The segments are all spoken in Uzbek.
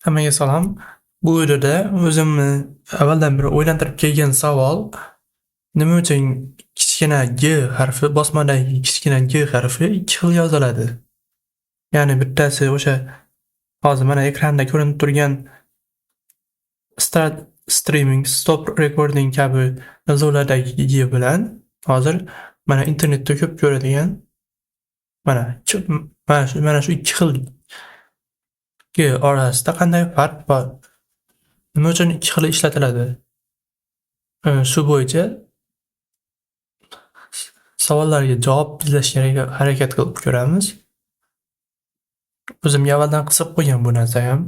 Hammaga salom. Bu videoda o'zimni avvaldan beri o'ylantirib kelgan savol: nima uchun kichkina G harfi, bosmadagi kichkina G harfi ikki xil yoziladi? Ya'ni bittasi o'sha hozir mana ekranda ko'rinib turgan start streaming, stop recording kabi yozuvlardagi G bilan hozir mana internetda ko'p ko'radigan mana shu ikki xil G orasida qanday farq bor? Nima uchun ikki xili ishlatiladi? Shu bo'yicha savollarga javob izlashga harakat qilib ko'ramiz. O'zimga avvaldan qiziqib qo'ygan bu narsa ham.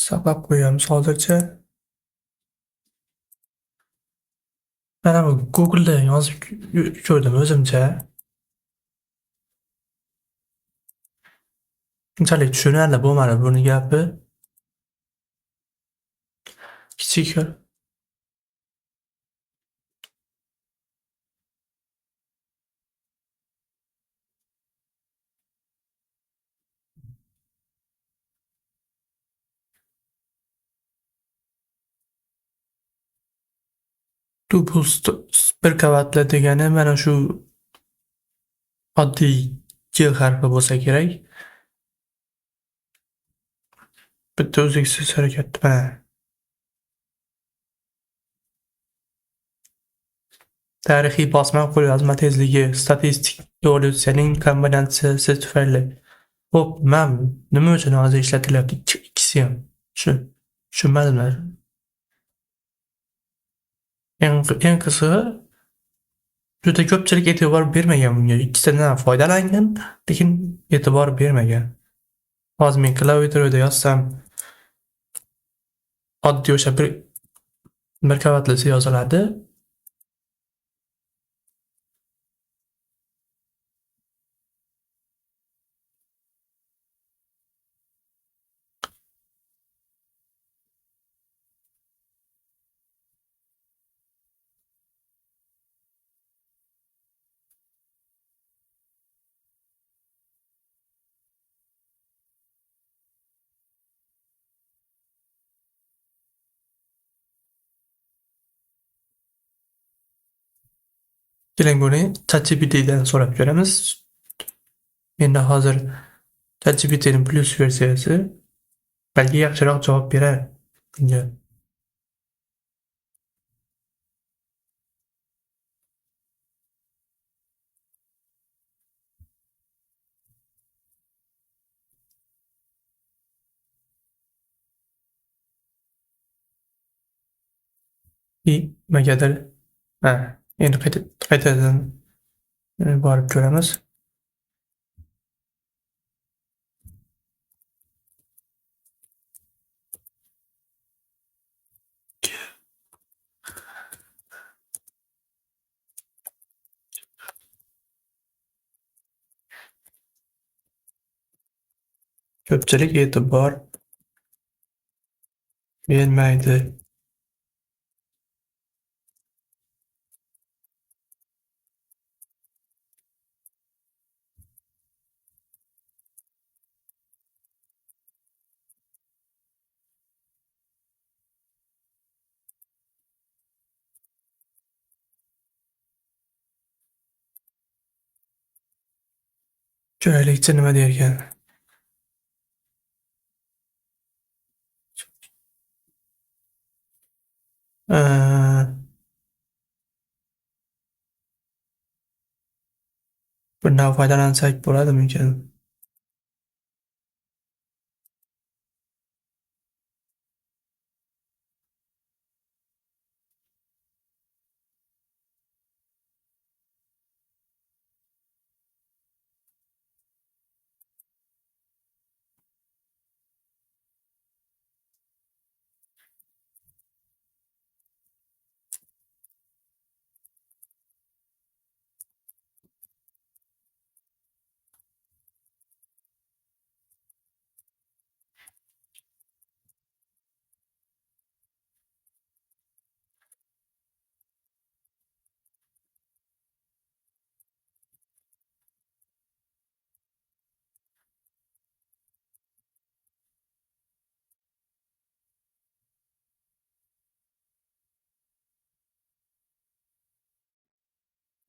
Saqlab qo'yamiz hozircha. Mana bu Google'da yozib ko'rdim o'zimcha. Unchalik tushunarli bo'lmadi buni gapi. Kichik tupul bir qavatli degani mana shu oddiy G harfi bo'lsa kerak. Bitta uzluksiz harakat. Tarixiy bosma qo'lyozma tezligi statistik evolyutsiyaning kombinatsiyasi tufayli. Xo'p, nima uchun hozir ishlatilyapti ikkisi ham? Tushunmadim. Eng qizig'i, juda ko'pchilik e'tibor bermagan bunga. Ikkisidan foydalangan, lekin e'tibor bermagan. Hozir men klaviaturada yozsam, oddiy o'sha bir qavatlisi yoziladi. Keling, buni ChatGPTdan so'rab ko'ramiz. Menda hozir ChatGPTning plus versiyasi balki yaxshiroq javob berar bunga. Nimagadir endi qaytadan borib ko'ramiz. Ko'pchilik e'tibor bermaydi. Ko'raylikchi nima derkan. Bundan foydalansak bo'ladimikin?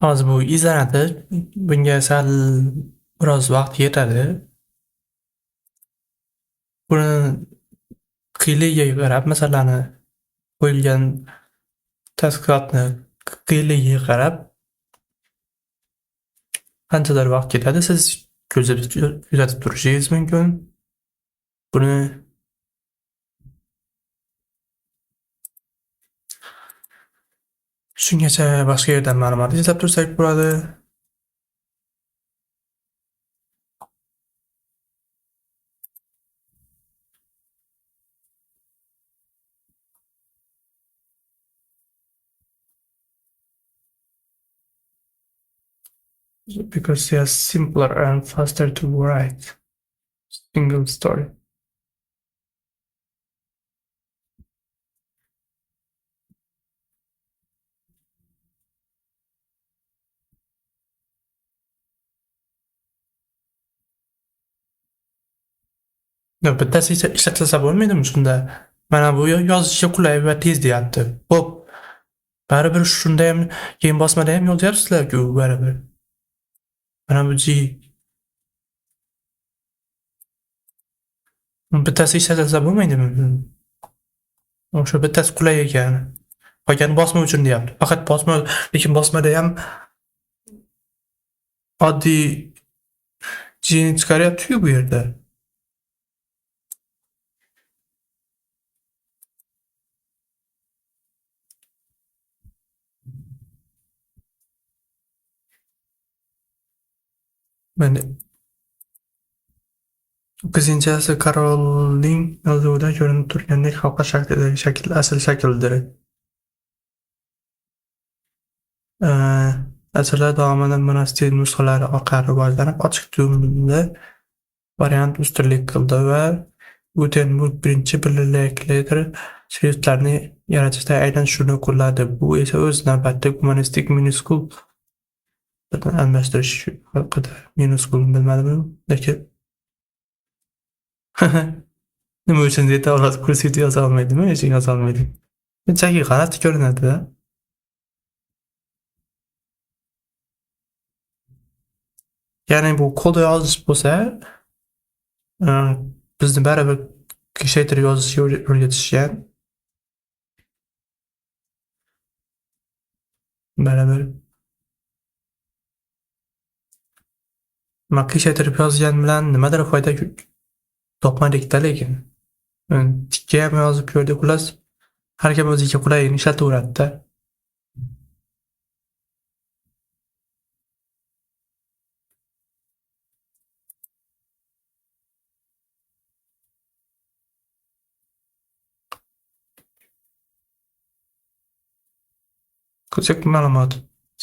Hozir bu izlanadi. Bunga sal biroz vaqt ketadi. Buni qiyinligiga qarab, masalani qo'yilgan tadqiqotni qiyinligiga qarab qanchadir vaqt ketadi. Siz kuzatib turishingiz mumkin. Buni shungacha boshqa yerdan ma'lumot izlab tursak bo'ladi. Because they are simpler and faster to write. Single story. Bittasi ishlatilsa bo'lmaydimi shunda? Mana bu yozishga qulay va tez deyapti. Xo'p, baribir shunda ham keyin bosmada ham yozyapsizlar-ku baribir. Mana bu bittasi ishlatilsa bo'lmaydimi? O'sha bittasi qulay ekan. Qolgani bosma uchun deyapti. Faqat bosma, lekin bosmada ham oddiy G'ni chiqaryapti-ku bu yerda. Mana qizinchasi Karolning yozuvida ko'rinib turgandek halqa shaklidagi shakl asl shakldir. Asrlar davomida monastir nusxalari orqali rivojlanib, ochiq tumli variant ustunlik qildi va Gutenberg birinchi birliklar shriftlarni yaratishda aynan shuni qo'lladi. Bu esa o'z navbatida gumanistik minuskul bilan almashtirish haqida. Minuskul bilmadim, lekin nima uchun deb avlod kursini yoza olmaydimi? Hech yoza olmaydi. Shunchaki g'alati ko'rinadi-da. Ya'ni bu kodda yozish bo'lsa, bizni baribir qiyshaytirib yozishga o'rgatishgan. Baribir qiyshaytirib yozgan bilan nimadir foyda topmadik-da lekin. Tikka ham yozib ko'rdik, xullas har kim o'ziga qulayini ishlataveradi-da. Ko'sak ma'lumot.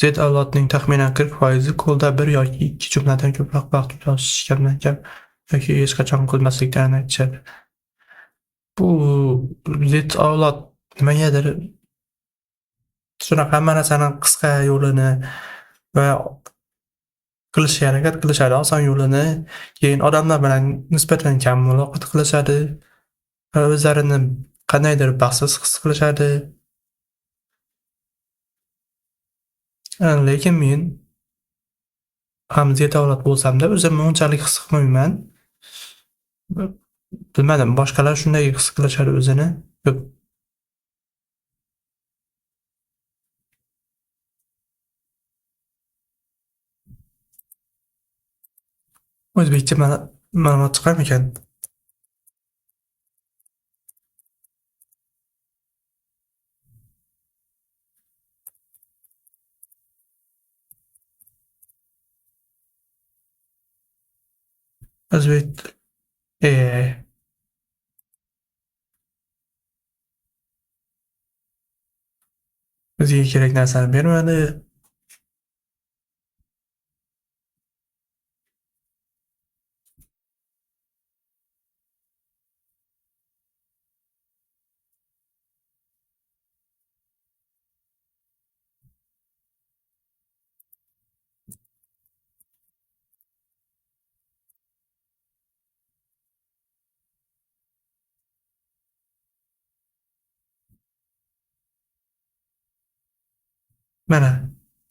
Z avlodining taxminan 40% kodda bir yoki ikki jumladan ko'proq vaqt yozish kamdan kam yoki hech qachon qilmaslikdan aytishadi. Bu Z avlod nimagadir shunaqa hamma narsani qisqa yo'lini va qilishga harakat qilishadi, oson yo'lini. Keyin odamlar bilan nisbatan kam muloqot qilishadi va o'zlarini qandaydir baxtsiz his qilishadi. Lekin men ham Z avlod bo'lsam-da, o'zimni unchalik his qilmayman. Bilmadim, boshqalar shunday his qilishadi o'zini. O'zbekcha ma'lumot chiqarmikan? O'zbek o'ziga kerak narsani bermadi. Mana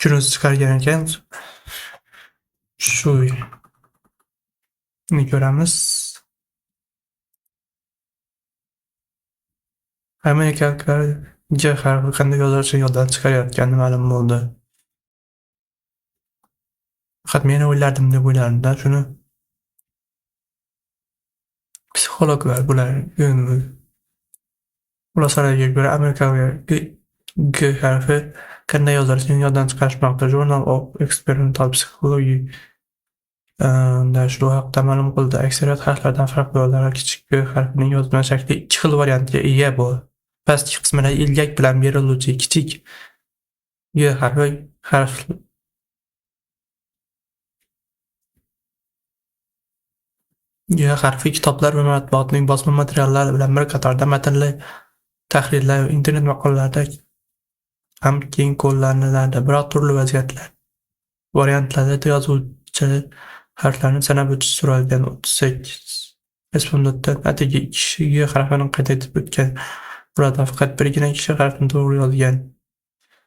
Shuni chiqargan ekan. Shu ni ko'ramiz. Amerikaliklar J harfi qanday yozilishi yoddan chiqarayotgani ma'lum bo'ldi. Faqat men o'ylardim deb o'ylardim-da shuni. Psixologlar bular xulosalariga ko'ra Amerikaliklar G harfi qanday yozilishini yoddan chiqarishmoqda. Journal of Experimental Psychology da shu haqda ma'lum qildi. Aksariyat harflardan farqli olarak kichik G harfining yozma shakli ikki xil variantga ega bo'ldi. Pastki qismida ilgak bilan beriluvchi kichik G harfi G harfi kitoblar va matbuotning bosma materiallari bilan bir qatorda matnli tahrirlar va internet maqolalarda ham keng qo'llaniladi. Biroq turli variantlarda yozuvchi harflarni sanab o'tish so'ralgan. 38 respondentdan atigi kishi G harfini qayd etib o'tgan. Burada faqat birgina kishi harfini to'g'ri yozgan.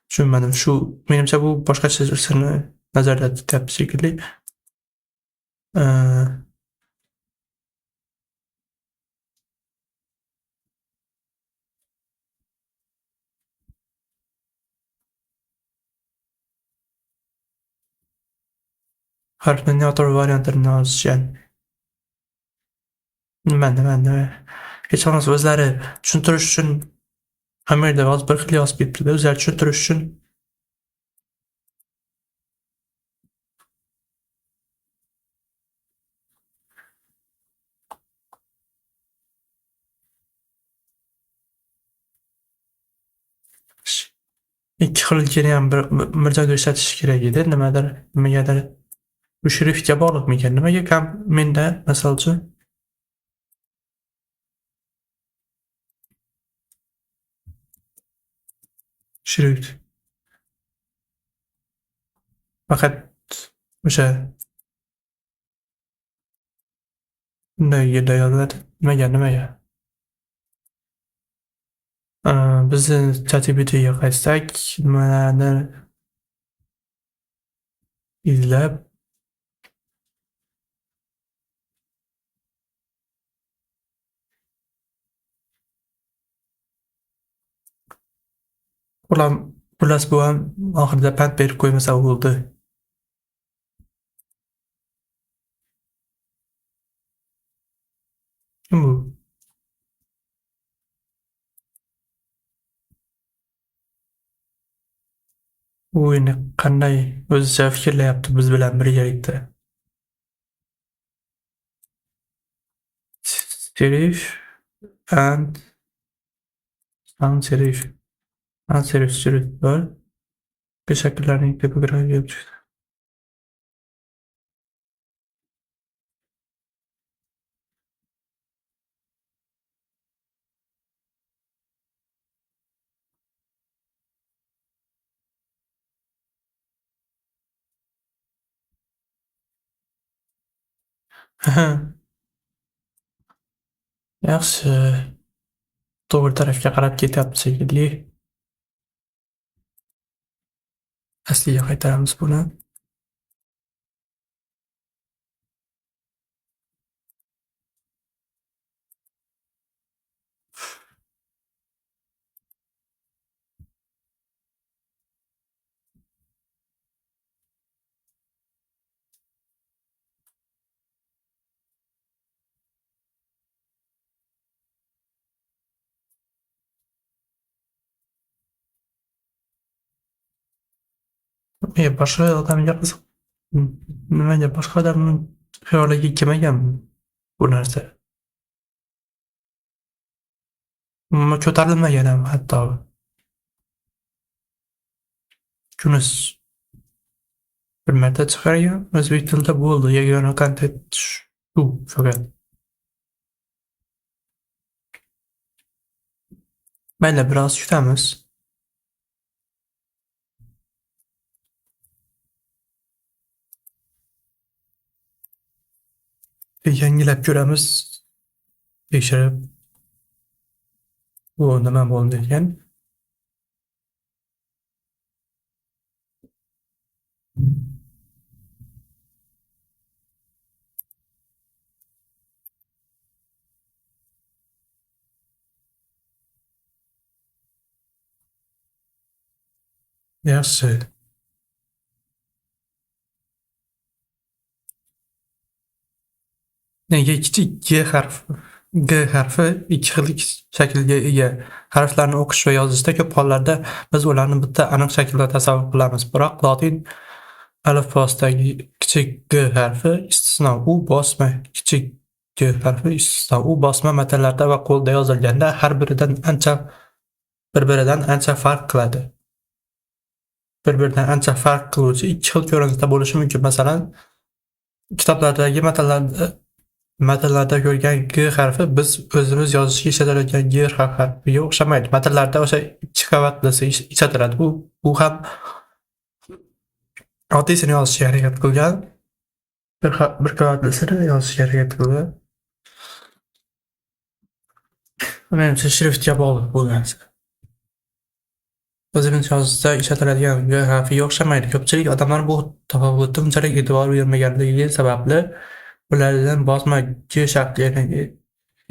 Tushunmadim. Shu menimcha bu boshqachasini nazarda tutyapti shekilli. Harfning noto'g'ri variantlarini yozishgan. Nima. Hech bo'lmasa o'zlari tushuntirish uchun Amirda yozib bir xil yozib ketdi-da, o'zlari tushuntirish uchun. Ikki xilligini ham bir joyda ishlatish kerak edi. Nimagadir bu shriftga bog'liqmikan? Nimaga menda misol uchun shrift faqat o'sha bunday yerda yoziladi. Nimaga? Bizni ChatGPTga qaytsak, nimalardir izlab xullas bu ham oxirida pand berib qo'ymasa bo'ldi. Kim bu? U endi qanday o'zicha fikrlayapti biz bilan birgalikda? Serif and sans serif. Sans serif shrift bor. Shakllarning tipografik yaxshi. To'g'ri tarafga qarab ketyapti shekilli. Asliga qaytaramiz buni. Boshqa odamga qiziq. Nimaga boshqa odamning xayoliga kelmagan bu narsa? Ko'tarilmagan ham hatto. Kunis bir marta chiqargan, o'zbek tilida bo'ldi. Yagona kontent shu faqat. Mayli, biroz kutamiz. Yangilab ko'ramiz. Tekshirib. Bu nima bo'ldi ekan? Yaxshi. Nega kichik G harfi ikki xil shaklga ega? Harflarni o'qish va yozishda ko'p hollarda biz ularni bitta aniq shaklda tasavvur qilamiz. Biroq lotin alifbosidagi kichik G harfi istisno. U bosma kichik G harfi istisno. U bosma matnlarda va qo'lda yozilganda har biridan bir-biridan ancha farq qiladi. Bir-biridan ancha farq qiluvchi ikki xil ko'rinishda bo'lishi mumkin. Masalan, kitoblardagi matnlarda ko'rgan G harfi biz o'zimiz yozishga ishlatayotgan G harfiga o'xshamaydi. Matnlarda o'sha ikki qavatlisi ishlatiladi. U ham oddiysini yozishga harakat qilgan, bir qavatlisini yozishga harakat qilgan. Menimcha shriftga bog'liq bu narsa. O'zimiz yozishda ishlatiladigan G harfiga o'xshamaydi. Ko'pchilik odamlar bu tafovutga unchalik e'tibor bermaganligi sababli ulardan bosma G shaklini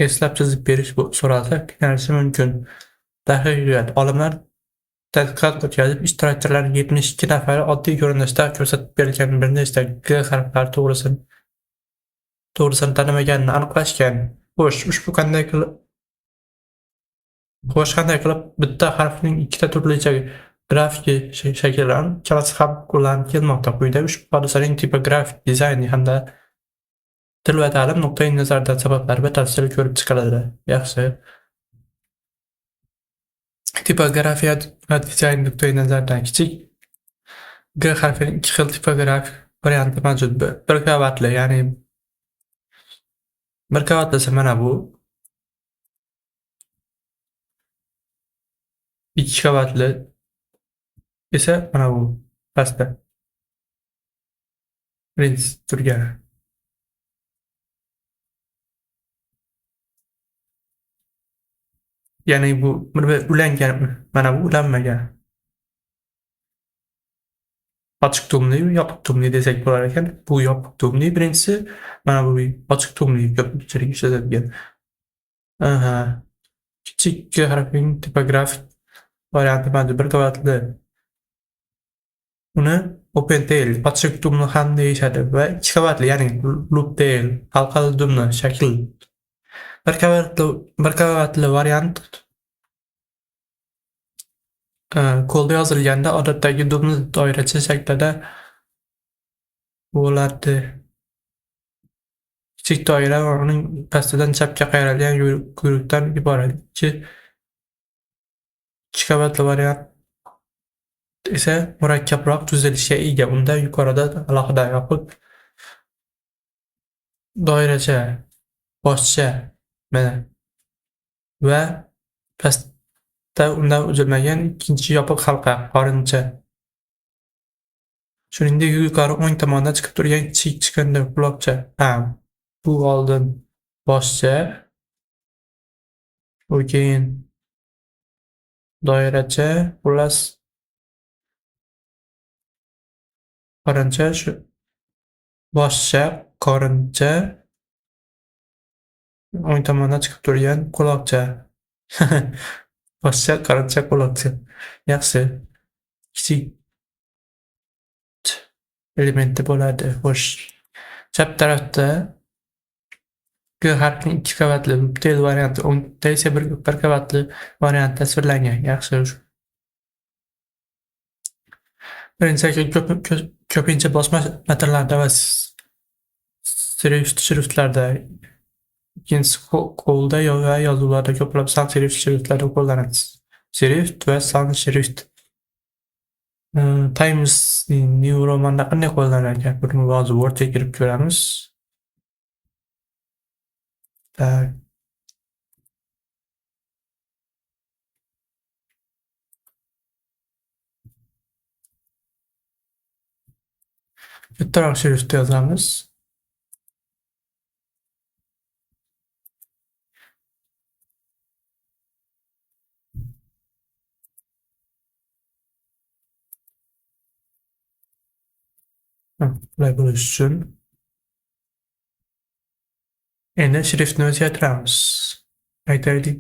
eslab chizib berish so'ralsa qiynalishi mumkin. Darhaqiqat, olimlar tadqiqot o'tkazib, ishtirokchilarning 72 nafari oddiy ko'rinishda ko'rsatib berilgan bir nechta G harflari to'g'risini tanimaganini aniqlashgan. Qanday qilib bitta harfning ikkita turlicha grafik shakllari ikkalasi ham qo'llanib kelmoqda. Quyida ushbu hodisaning tipografik dizayni hamda til va ta'lim nuqtai nazaridan sabablari batafsil ko'rib chiqiladi. Yaxshi. Tipografiya va dizayn nuqtai nazaridan kichik G harfining ikki xil tipografik varianti mavjud. Bir qavatli, ya'ni bir qavatlisi mana bu. Ikki qavatli esa mana bu pastda. Birinchisi turgani. Ya'ni bu ulangan, mana bu ulanmagan. Ochiq tugmali, yopiq tugmali desak bo'lar ekan. Bu yopiq tugmali birinchisi, mana bu ochiq tugmali ko'pchilik ishlatilgan. Aha. Kichik G harfining tipografik varianti mavjud. Bir qavatli. Uni open tail, ochiq tugmali ham deyishadi va ikki qavatli, ya'ni loop tail, halqali dumli shakl. Bir qavatli variant qo'lda yozilganda odatdagi dumli doiracha shaklida bo'ladi. Kichik doira va uning pastidan chapga qayrilgan quyruqdan iborat. Ikki qavatli variant esa murakkabroq tuzilishga ega. Unda yuqorida alohida yopiq doiracha boshcha va pastda undan uzilmagan ikkinchi yopiq halqa qorincha. Shuningdek, yuqori o'ng tomonda chiqib turgan kichik chiqindi quloqcha ham. Bu oldin boshcha, u keyin doiracha, xullas qorincha, shu boshcha, qorincha, o'ng tomonda chiqib turgan quloqcha. Boshcha, qorincha, quloqcha. Yaxshi. Kichik elementi bo'ladi. Xo'sh. Chap tarafda G harfining ikki qavatli tail varianti, o'ngda esa bir qavatli variant tasvirlangan. Yaxshi. Birinchi ko'pincha bosma matnlarda va shriftlarda, ikkinchisi qo'lda va yozuvlarda ko'plab sans serif shriftlarda qo'llanadi. Serif va sans shrift. Times New Roman'da qanday qo'llanar ekan? Buni hozir Word'ga kirib ko'ramiz. Tak. Bittaroq shriftda yozamiz. Qulay bo'lishi uchun endi shriftni o'zgartiramiz. Aytaylik.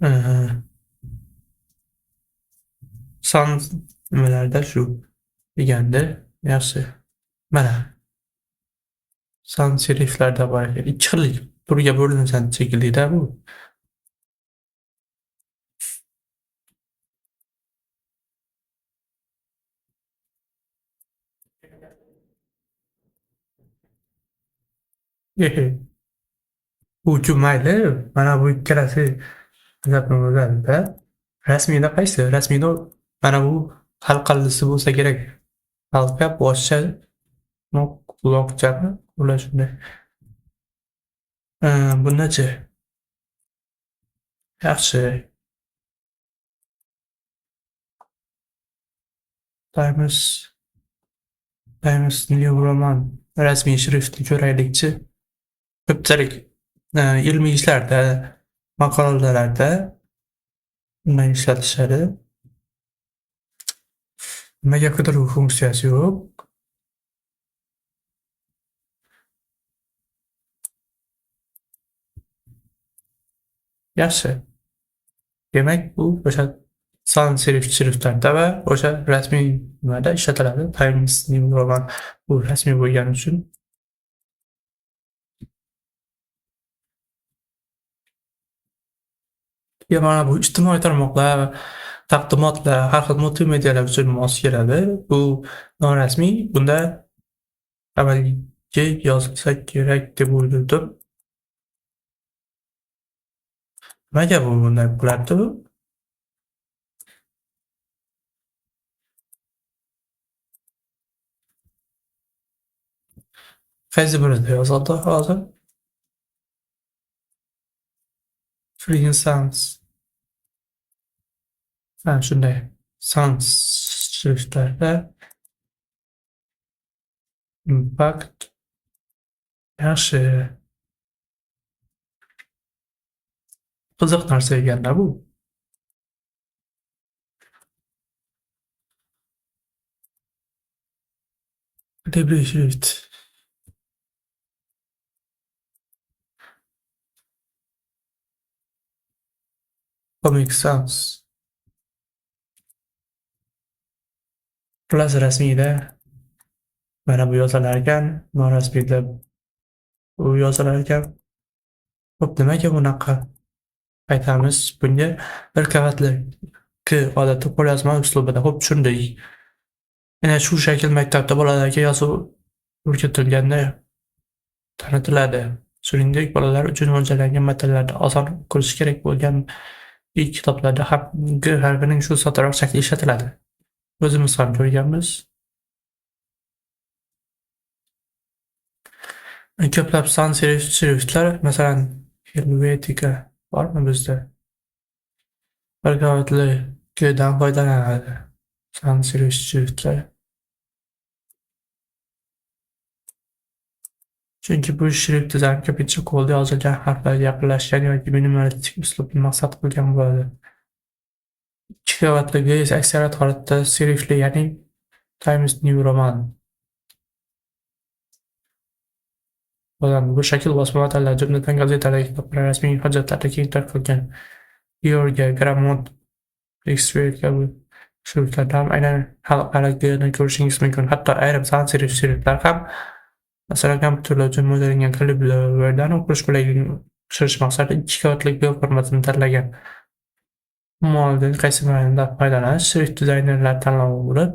Aha. Son nimalarda shu deganda yaxshi. Mana son seriflarda bor ekan. Ikki xil turga bo'linsa shekilli-da bu. Bu mayli. Mana bu ikkalasi gapni o'zida. Rasmiyda qaysi? Rasmiyda mana bu halqallisi bo'lsa kerak. Halqa, boshcha, quloqchami? Ular shunday. Bundachi? Yaxshi. Times New Roman rasmiy shriftni ko'raylikchi. Ko'pchilik ilmiy ishlarda, maqolalarda bundan ishlatishadi. Nimaga qidiruv funksiyasi yo'q? Yaxshi. Demak, bu o'sha son shriftlarda va o'sha rasmiy nimada ishlatiladi. Times New Roman bu rasmiy bo'lgani uchun. Mana bu ijtimoiy tarmoqlar, taqdimotlar, har xil multimedialar uchun mos keladi. Bu norasmiy. Bunda avvalgi yozilsa kerak deb o'yladim. Nimaga bu bunday qilyapti bu? Qaysi birida yozildi hozir? Freaking Sans. Ha, shunday. Sans shriftlarda impact yaxshi. Qiziq narsa ekan-da bu. Tebrik shrift. Comic Sans. Plus rasmiyda mana bu yozilar ekan, norasmiyda bu yozilar ekan. Xo'p, nimaga bunaqa aytamiz? Bunga bir qavatli odatda qo'lyozma uslubida. Xo'p, tushundik. Yana shu shakl maktabda bolalarga yozuv o'rgatilganda tanitiladi. Shuningdek, bolalar uchun mo'ljallangan matnlarda oson o'qilishi kerak bo'lgan kitoblarda ham G harfining shu soddaroq shakli ishlatiladi. O'zimiz ham ko'rganmiz. Ko'plab son shriftlar, masalan, Helvetica bormi bizda? Bir qavatli G'dan foydalanadi. Son shriftlar. Chunki bu shrift dizayni ko'pincha qo'lda yozilgan harflarga yaqinlashgan yoki minimalistik uslubni maqsad qilgan bo'ladi. Ikki qavatli G esa aksariyat holatda serifli, ya'ni Times New Roman bo'ladi. Bu shakl bosma matnlar, jumladan gazetalar, kitoblar, rasmiy hujjatlarda keng tarqalgan. Georgia, Gramont, Exford kabi shriftlarda ham aynan xalqaro G'ni ko'rishingiz mumkin. Hatto ayrim son shriftlar ham, masalan, kompyuterlar uchun mo'ljallangan kliplardan o'qish qulayligini oshirish maqsadida ikki qavatli G formatini tanlagan. Umuman qaysi biridan foydalanish shrift dizaynerlar tanlovi bo'lib,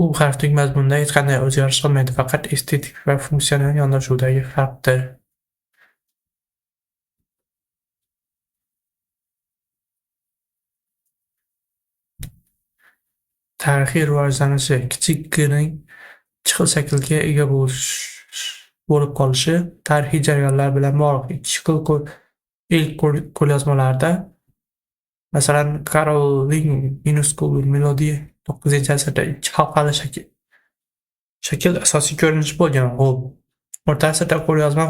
u harfning mazmunida hech qanday o'zgarish qilmaydi, faqat estetik va funksional yondashuvdagi farqdir. Tarixiy rivojlanishi kichik G'ning ikki xil shaklga ega bo'lib qolishi tarixiy jarayonlar bilan bog'liq. Ikki xil ilk qo'lyozmalarda, masalan, Karolin Minuscule Melody 9-asrda ikki halqali shakl asosiy ko'rinish bo'lgan. O'rta asrda qo'lyozma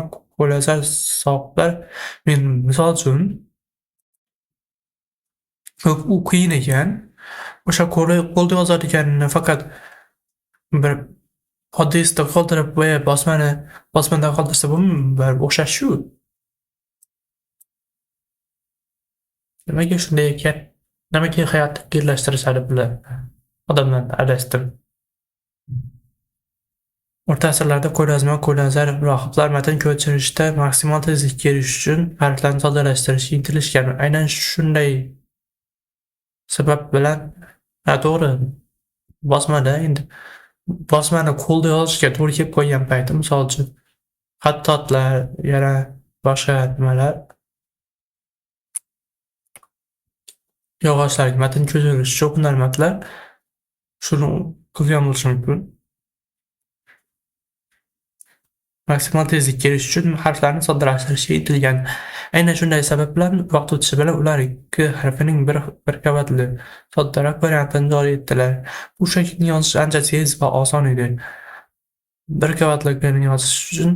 soqlar, misol uchun, u qiyin ekan. O'sha qo'lda yozadiganini faqat bir oddiy isda qoldirib va bosmada qoldirsa bo'lmaydi, o'xshash shu. Nimaga shunday ekan? Nimaga hayotni birlashtirishadi bular? Odamlarni adashtirib. O'rta asrlarda qo'lyozma rohiblar matn ko'chirishda maksimal tezlikka erishish uchun harflarni soddalashtirishga intilishgan. Aynan shunday sabab bilan to'g'ri, bosmada endi bosmani qo'lda yozishga to'g'ri kelib qolgan payti, misol uchun xattotlar, yana boshqa nimalar yog'ochlarga matn ko'chirish uchun hunarmandlar shuni qilgan bo'lishi mumkin. Maksimal tezlikka erishish uchun harflarni soddalashtirishga intilgan. Aynan shunday sabab bilan vaqt o'tishi bilan ular G harfining bir qavatli, soddaroq variantini joriy etdilar. Bu shaklni yozish ancha tez va oson edi. Bir qavatli G'ni yozish uchun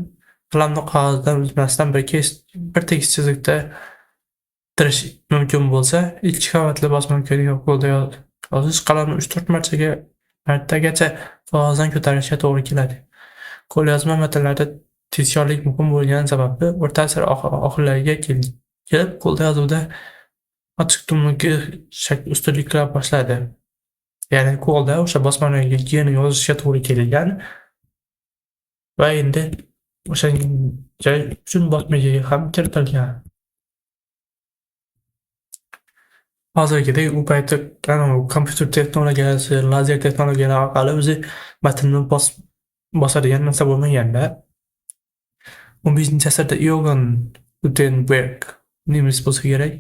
qalamni qog'ozdan uzmasdan bir tekis chizikda tirish mumkin bo'lsa, ikki qavatli bosma qo'lda yozish qalamni 3-4 martagacha qog'ozdan ko'tarishga to'g'ri keladi. Qo'lyozma matnlarda tezkorlik muhim bo'lgani sababli o'rta asr oxirlariga kelib qo'lda yozuvda ochiq tumli G shakli ustunlik qila boshladi. Ya'ni qo'lda o'sha bosmadagi G'ni yozishga to'g'ri kelgan va endi o'sha joy uchun bosmaga ham kiritilgan. Hozirgidek u payti kompyuter texnologiyasi, lazer texnologiyalari orqali o'zi matnni bosadigan narsa bo'lmaganda 15-asrda Iog'an Gutenberg nemis bo'lsa kerak.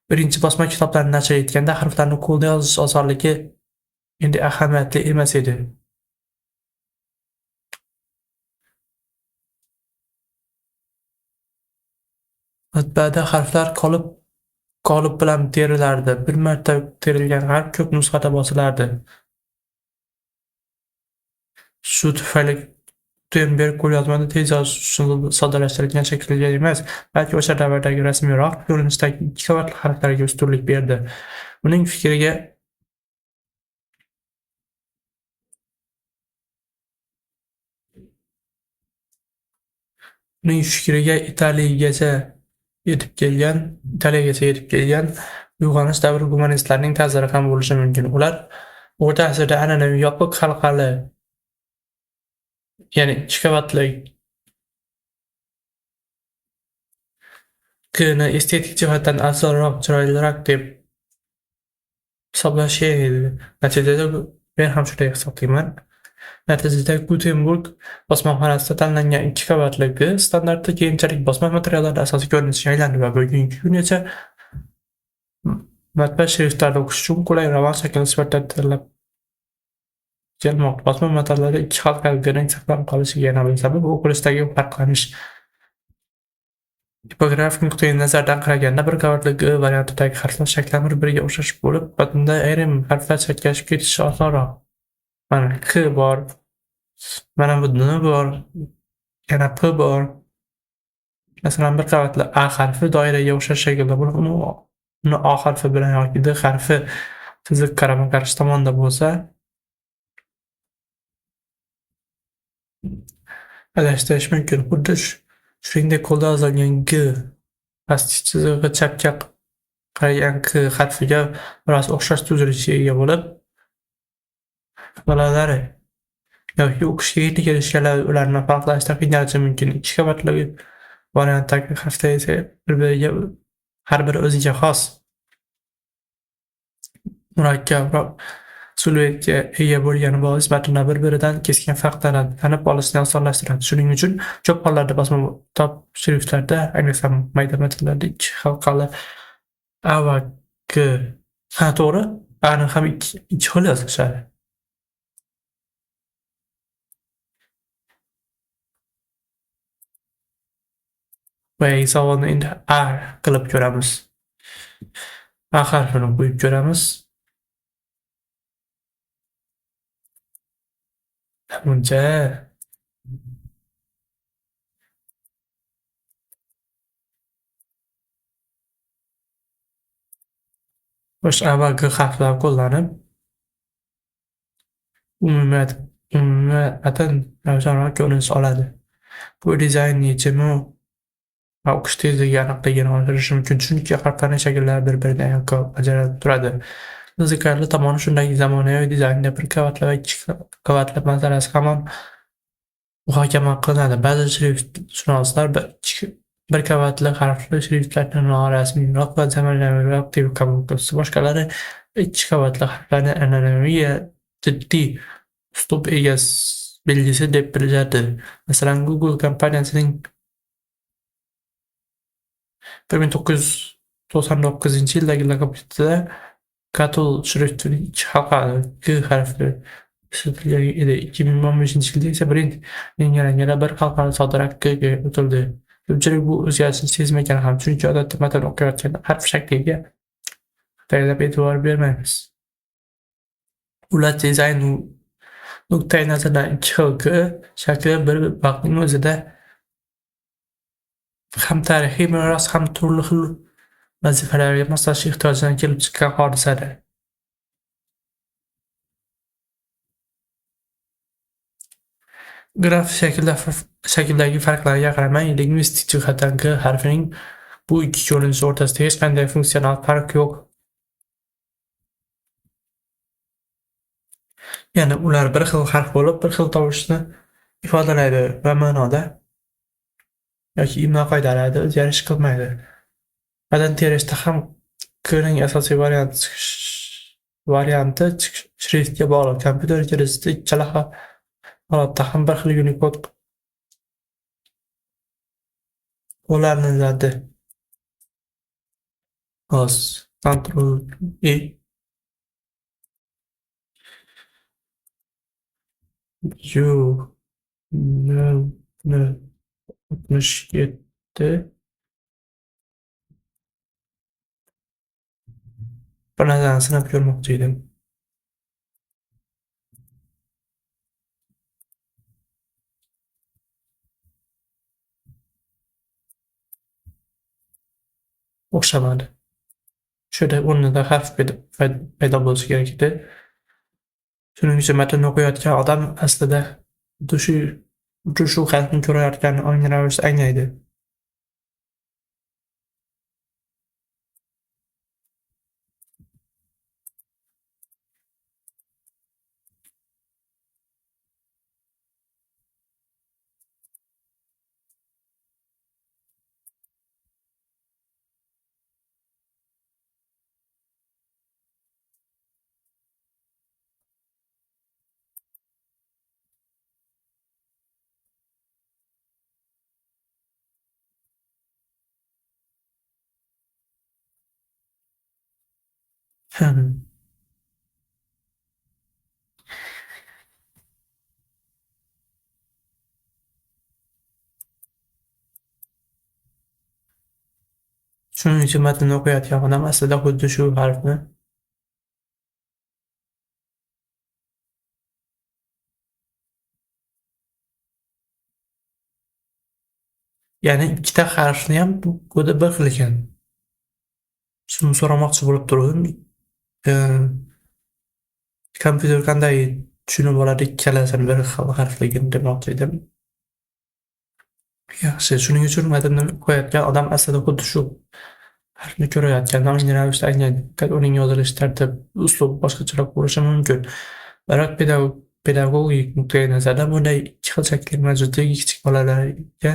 Birinchi bosma kitoblarni nashr etganda harflarni qo'lda yozish osonligi endi ahamiyatli emas edi. Matbaada harflar qolip bilan terilardi. Bir marta terilgan harf ko'p nusxada bosilardi. Shu tufayli Gutenberg qo'lyozmani tez yozish uchun soddalashtirilgan shaklga emas, balki o'sha davrdagi rasmiyroq ko'rinishdagi ikki qavatli harflarga ustunlik berdi. Uning fikriga Italiyagacha yetib kelgan uyg'onish davri gumanistlarining ta'siri ham bo'lishi mumkin. Ular o'rta asrda an'anaviy yopiq halqali, ya'ni ikki qavatli G'ni estetik jihatdan afzalroq, chiroyliroq deb hisoblashgan edi. Natijada men ham shunday hisoblayman. Natijada Gutenberg bosmaxonasida tanlangan ikki qavatli G standarti keyinchalik bosma materiallarida asosiy ko'rinishga aylandi va bugungi kungacha matbaa shriftlarida o'qish uchun qulay roman shakli sifatida tanlab kelmoqda. Bosma materiallarda ikki halqali G'ning saqlanib qolishiga yana bir sabab o'qilishdagi farqlanish. Tipografik nuqtai nazardan qaraganda bir qavatli G variantidagi harflar shaklan bir-biriga o'xshash bo'lib, matnda ayrim harflar chakkashib ketishi osonroq. Mana K bor, mana bu N bor, yana P bor. Masalan, bir qavatli A harfi doiraga o'xshash shaklda bo'lib, uni O harfi bilan yoki D harfi chiziq qarama-qarshi tomonda bo'lsa, adashtirish mumkin. Xuddi shuningdek, qo'lda yozilgan G pastki chizig'i chapga qaragan K harfiga biroz o'xshash tuzilishga ega bo'lib, bolalari yoki o'qishga yetib kelishganlar ularni farqlashda qiynalishi mumkin. Ikki qavatli variantdagi harflar esa har biri o'ziga xos murakkabroq siluetga ega bo'lgani bois matnlar bir-biridan keskin farqlanadi, tanib olishni osonlashtiradi. Shuning uchun ko'p hollarda bosma top shriftlarda, ayniqsa mayda matnlarda ikki halqali A va G, to'g'ri, A'ni ham ikki xil yozishadi. Va savolni endi A qilib ko'ramiz. A harfini qo'yib ko'ramiz. Buncha o'sha A va G harflarini qo'llanib umumiy matn ravshanroq ko'rinish oladi. Bu dizayn yechimi va o'qish tezligi aniqligini oshirishi mumkin, chunki harflarning shakllari bir-biridan ko'p ajralib turadi. Qiziqarli tomoni shundaki, zamonaviy dizaynda bir qavatli va ikki qavatli masalasi hamon muhokama qilinadi. Ba'zi shunoslar bir qavatli harfli shriftlarni norasmiyroq va zamonaviyroq deb qabul qilsa, boshqalari ikki qavatli harflarni an'anaviy jiddiy uslub belgisi deb biladi. Masalan, Google kompaniyasining 1999-yildagi logotipida Katul shriftining ikki halqali G harfi ishlatilgan edi. 2015-yilda esa brendning rangini bir halqali soddaroq G ga o'tildi. Ko'pchilik bu o'zgarishni sezmagan ham, chunki odatda matn o'qiyotganda harf shakliga ataylab e'tibor bermaymiz. Ular dizayn nuqtai nazaridan ikki xil G shakli bir vaqtning o'zida ham tarixiy meros, ham turli xil vazifalarga moslashish ehtiyojidan kelib chiqqan hodisadir. Grafik shakldagi farqlarga qaramay, lingvistik jihatdan G harfining bu ikki ko'rinishi o'rtasida hech qanday funksional farq yo'q. Ya'ni ular bir xil harf bo'lib, bir xil tovushni ifodalaydi va ma'noda yoki imlo qoidalarida o'zgarish qilmaydi. Badan terishda ham G'ning asosiy varianti shriftga bog'liq. Kompyuter ichida ikkala holatda ham bir xil Unicode qo'llaniladi. Hozir Ctrl+E U 67 bir narsani sinab ko'rmoqchi edim. O'xshamadi. Shunda o'rnida harf paydo bo'lishi kerak edi. Shuning uchun matn o'qiyotgan odam aslida xuddi shu harfni ko'rayotganini ongli ravishda anglaydi. Shuning uchun matnni o'qiyotgan odam aslida xuddi shu harfni ya'ni ikkita harfni ham kodi bir xil ekan. Shuni so'ramoqchi bo'lib turdim. Kompyuter qanday tushunib oladi ikkalasini bir xil harfligini demoqchi edim. Yaxshi, shuning uchun matnni o'qiyotgan odam aslida xuddi shu harfni ko'rayotganda ongli ravishda anglaydi. Faqat uning yozilish tartibi, uslubi boshqacharoq bo'lishi mumkin. Biroq pedagogik nuqtai nazardan bunday ikki xil shaklning mavjudligi kichik bolalarga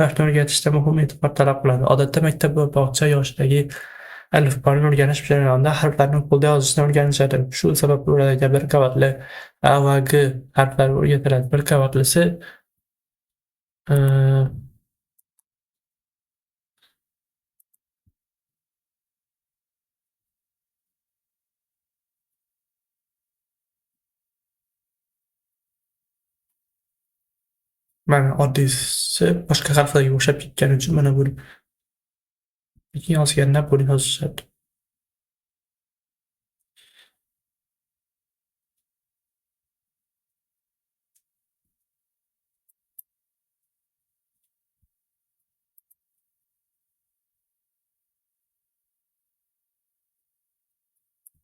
harfni o'rgatishda muhim e'tibor talab qiladi. Odatda maktab va bog'cha yoshidagi alifboni o'rganish jarayonida harflarni qo'lda yozishni o'rganishadi. Shu sababli ularga bir qavatli A va G harflari o'rgatiladi. Bir qavatlisi mana oddiysi boshqa harflarga o'xshab ketgani uchun mana buni yozganda buni yozishadi.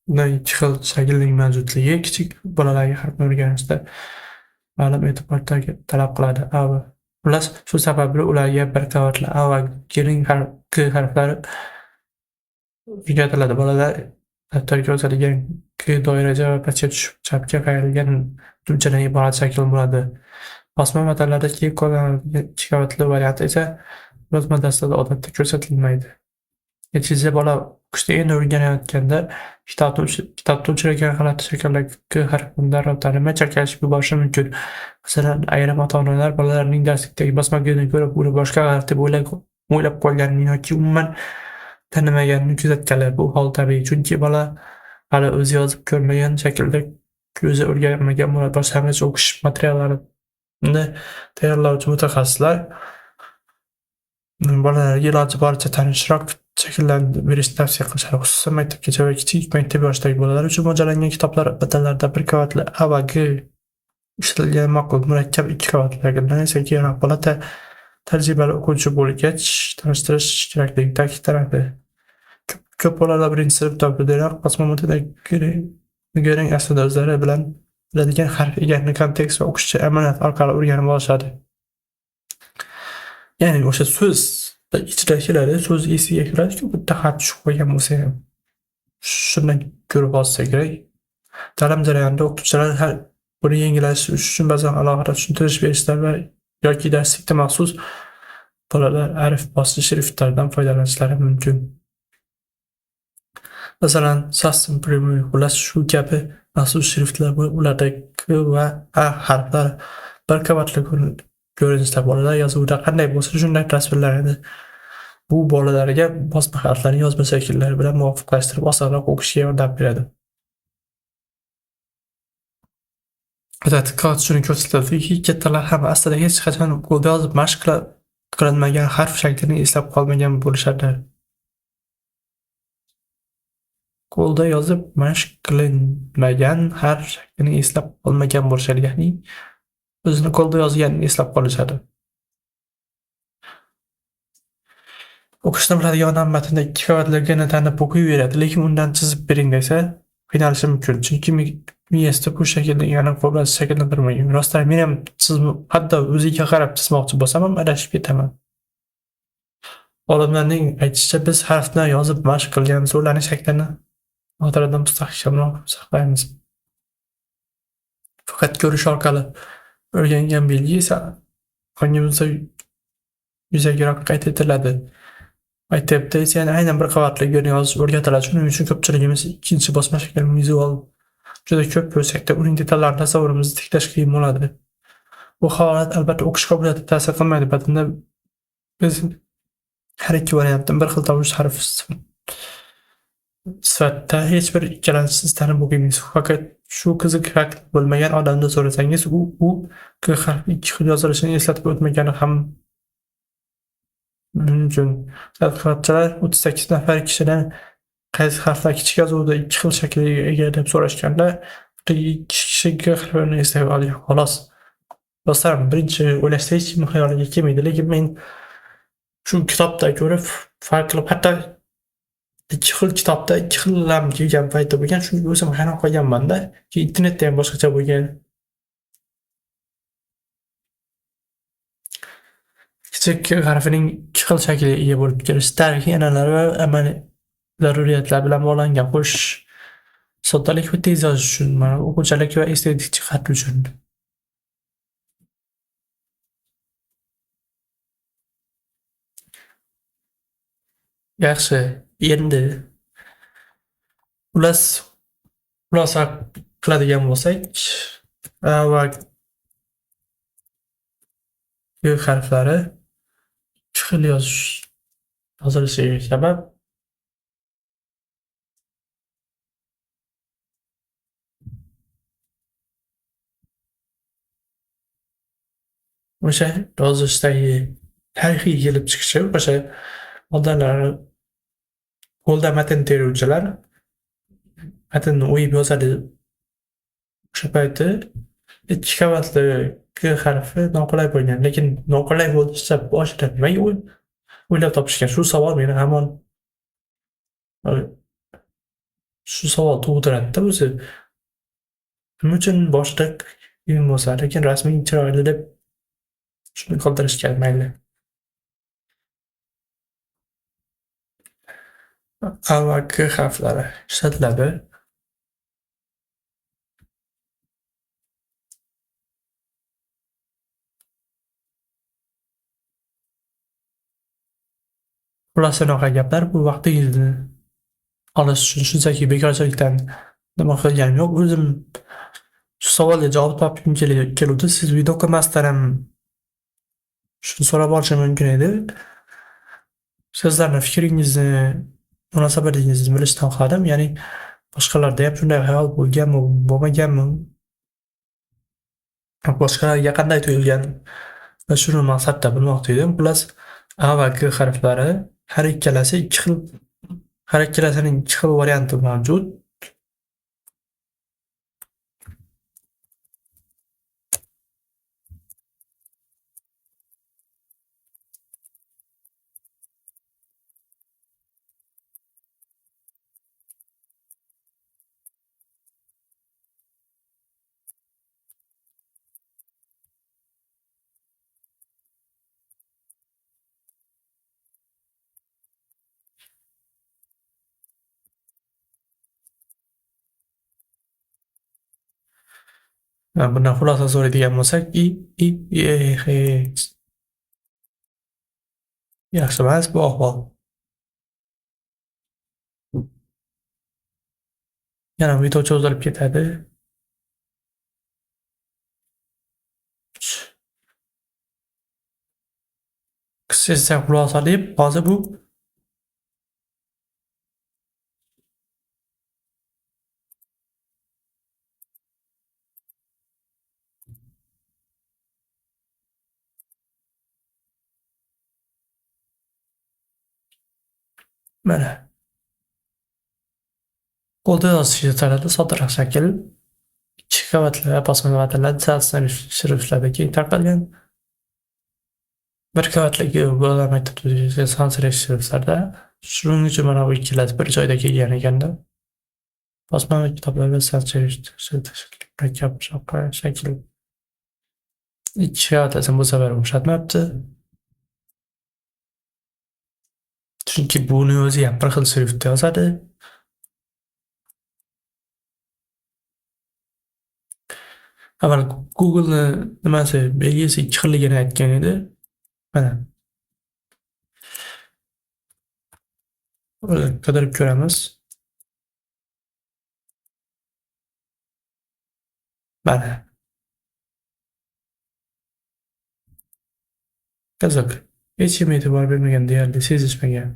Bunday ikki xil shaklning mavjudligi kichik bolalarga harfni o'rganishda ma'lum e'tibor talab qiladi. Xullas, shu sababli ularga bir qavatli A va G harflari o'rgatiladi. Bolalar daftarga yozadigan G doiracha va pastga tushib chapga qayrilgan nimchadan iborat shakl bo'ladi. Bosma matnlarda keng qo'llaniladigan ikki qavatli varianti esa yozma dasturda odatda ko'rsatilmaydi. Natijada bola o'qishda endi o'rganayotganda kitobda uchragan g'alati shakllardagi G harfini darrov tanimay chalkashib yuborishi mumkin. Masalan, ayrim ota-onalar bolalarning darslikdagi bosma G'ni ko'rib, uni boshqa g'alati deb o'ylab qolganini yoki umuman tanimaganini kuzatganlar. Bu hol tabiiy, chunki bola hali o'zi yozib ko'rmagan shaklda ko'zi o'rganmagan bo'ladi. Boshlang'ich o'qish materiallarini tayyorlovchi mutaxassislar bolalarga iloji boricha tanishroq shakllarni berishni tavsiya qilishadi. Xususan, maktabgacha va kichik maktab yoshidagi bolalar uchun mo'ljallangan kitoblar matnlarida bir qavatli A va G ishlatilgani ma'qul. Murakkab ikki qavatlilardan esa keyinroq bola tajribali o'quvchi bo'lgach tanishtirish kerakligi ta'kidlanadi. Ko'p bolalar birinchi sinfda birdayoq bosma matnidagi G'ning aslida o'zlari bilan biladigan harf egarini kontekst va o'qishchi amaliyot orqali o'rganib olishadi. Ya'ni o'sha so'z ichidagilari so'z esiga kiradi-ku, bitta xat tushib qolgan bo'lsa ham shundan ko'rib olsa kerak. Ta'lim jarayonida o'qituvchilar buni yengillashtirish uchun ba'zan alohida tushuntirish berishlar va yoki darslikda maxsus bolalar harf bosli shriftlardan foydalanishlari mumkin. Masalan, Sasson Primoy xullas shu kabi maxsus shriftlar bo'lib, ularda K va A harflari bir qavatli ko'rinishda bolalar yozuvida qanday bo'lsa shunday tasvirlanadi. Bu bolalarga bosma harflarni yozma shakllari bilan muvofiqlashtirib osonroq o'qishga yordam beradi. Tadqiqot shuni ko'rsatadiki, kattalar ham aslida hech qachon qo'lda yozib mashq qilinmagan harf shaklini eslab qolmagan bo'lishadi. Qo'lda yozib mashq qilinmagan harf shaklini eslab qolmagan bo'lishadi, ya'ni o'zini qo'lda yozganini eslab qolishadi. O'qishni biladigan odam matnda ikki qavatli G'ni tanib o'qiyveradi, lekin undan chizib bering desa, qiynalishi mumkin, chunki miyasida bu shaklni aniq obraz shakllantirmagan. Rostdan men ham hatto o'ziga qarab chizmoqchi bo'lsam ham adashib ketaman. Olimlarning aytishicha, biz harfni yozib mashq qilganmiz, ularning shaklini xotirada mustahkamroq saqlaymiz. Faqat ko'rish orqali o'rgangan bilgi esa ongimizda yuzagiroq qayd etiladi. Maktabda esa aynan bir qavatli G'ni yozish o'rgatiladi. Shuning uchun ko'pchiligimiz ikkinchi bosma shaklini vizual juda ko'p ko'rsakda uning detallarini tasavvurimizni tiklash qiyin bo'ladi. Bu holat albatta o'qish qobiliyatiga ta'sir qilmaydi. Matnda biz har ikki variantdan bir xil tovush harf sifatida hech bir ikkalasini tanib o'qiymiz. Faqat shu qiziq fakt bo'lmagan odamdan so'rasangiz, u G harfi ikki xil yozilishini eslatib o'tmagani ham mumkin. Tadqiqotchilar 38 nafar kishidan qaysi harflar kichik yozuvda ikki xil shaklga ega deb so'rashganda, 2 kishi G harfini eslay olgan. Xolos. Dostlar, birinchi o'ylashda hech kim xayoliga kelmaydi, lekin men shu kitobda ko'rib farq qilib, hatto ikki xil kitobda ikki xil lam kelgan paytda bo'lgan, shunga o'zim hayron qolganman-da. Internetda ham boshqacha bo'lgan. Kichik harfining ikki xil shaklga ega bo'lib kelishi tarixiy an'analar va amaliy zaruriyatlar bilan bog'langan. Xo'sh, soddalik va tez yozish uchun, o'quvchilik va estetik jihat uchun. Yaxshi, endi xulosa qiladigan bo'lsak, A va G harflari ikki xil yozilishiga sabab o'sha yozishdagi tarixiy kelib chiqishi, o'sha odamlar qo'lda matn teruvchilar matnni o'yib yozadi. O'sha payti ikki qavatli G harfi noqulay bo'lgan, lekin noqulay bo'lishicha boshida nimaga o'ylab topishgan? Shu savol meni hamon shu savol tug'diradi-da o'zi. Nima uchun boshida qiyin bo'lsa, lekin rasmiy chiroyli deb Shuni qildirish kerak mayli. A va K harflari ishlatiladi. Xullas anaqa gaplar bu vaqtingizni olish uchun shunchaki bekorchilikdan nima qilganim yo'q. O'zim shu savolga javob topgim keluvdi. Siz video qilmasdan ham shuni so'rab olishim mumkin edi. Sizlarni fikringizni, munosabatingizni bilishni xohladim. Ya'ni boshqalarda ham shunday hayol bo'lganmi, bo'lmaganmi? Boshqalarga qanday tuyulgan va shuni maqsadda bilmoqchi edim. Xullas A va K harflari har ikkalasining ikki xil varianti mavjud. Bundan xulosa so'raydigan bo'lsak, X. Yaxshi emas bu ahvol. Yana video cho'zilib ketadi. Qisqacha xulosa deb, hozir bu mana qo'lda yozish yetarli soddaroq shakl, ikki qavatli bosma qavatlar shriflarda keng tarqalgan. Bir qavatligi bolalar maktabida sans-serif shriftlarda. Shuning uchun mana bu ikkalasi bir joyda kelgan ekanda. Bosma kitoblarda sans-serif shakl. Ikki qavatlasini bu safar o'xshatmabdi. Chunki buni o'zi ham bir xil shriftda yozadi. Avval Google'ni nimasi belgisi ikki xilligini aytgan edi. Mana. Qidirib ko'ramiz. Mana. Qiziq. Hech kim e'tibor bermagan, deyarli sezishmagan.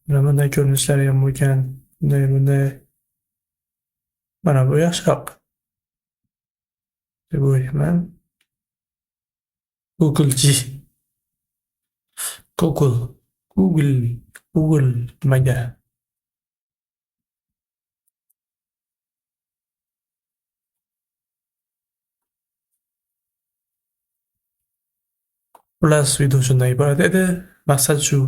Mana bunday ko'rinishlari ham bo'lgan. Bunday. Mana bu yaxshiroq deb o'ylayman. Google nimaga? Xullas video shundan iborat edi. Maqsad shu.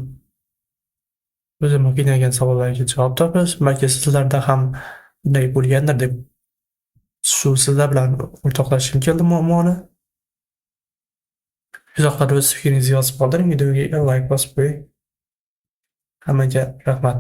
O'zimni qiynalgan savollarga javob topish, balki sizlarda ham bunday bo'lgandir deb shu sizlar bilan o'rtoqlashishim keldi muammoni. Izohlarda o'z fikringizni yozib qoldiring, videoga like bosib qo'ying. Hammaga rahmat.